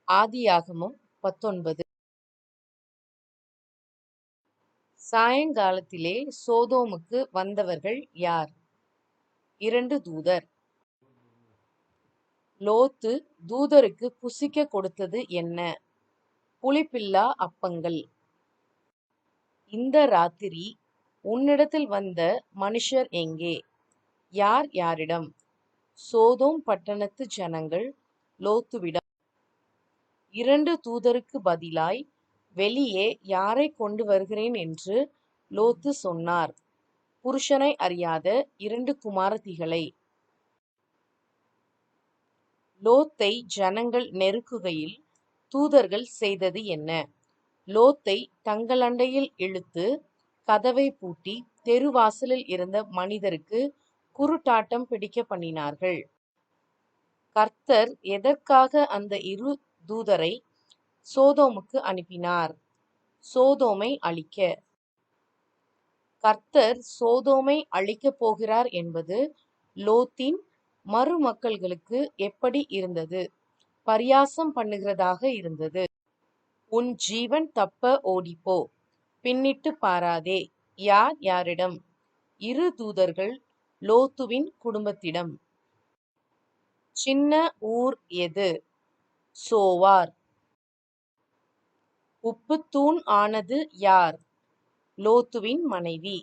ஆதியாகமம் 19. சாயங்காலத்திலே சோதோமுக்கு வந்தவர்கள் யார்? 2 தூதர். லோத்து தூதருக்கு புசிக்க கொடுத்தது என்ன? புளிப்பில்லா அப்பங்கள். இந்த ராத்திரி உன்னிடத்தில் வந்த மனுஷர் எங்கே? யார் யாரிடம்? சோதோம் பட்டணத்து ஜனங்கள் லோத்துவிடம். 2 தூதருக்கு பதிலாய் வெளியே யாரை கொண்டு வருகிறேன் என்று லோத்து சொன்னார். புருஷனை அறியாத 2 குமாரத்திகளை. லோத்தை ஜனங்கள் நெருக்குகையில் தூதர்கள் செய்தது என்ன? லோத்தை தங்களண்டையில் இழுத்து கதவை பூட்டி தெருவாசலில் இருந்த மனிதருக்கு குருட்டாட்டம் பிடிக்க பண்ணினார்கள். கர்த்தர் எதற்காக அந்த 2 தூதரை சோதோமுக்கு அனுப்பினார்? சோதோமை அழிக்க. கர்த்தர் சோதோமை அழிக்கப் போகிறார் என்பது லோத்தின் மருமக்கள்களுக்கு எப்படி இருந்தது? பரியாசம் பண்ணுகிறதாக இருந்தது. உன் ஜீவன் தப்ப ஓடிப்போ, பின்னிட்டு பாராதே. யார் யாரிடம்? 2 தூதர்கள் லோத்துவின் குடும்பத்திடம். சின்ன ஊர் எது? சோவார். உப்புத்தூண் ஆனது யார்? லோத்துவின் மனைவி.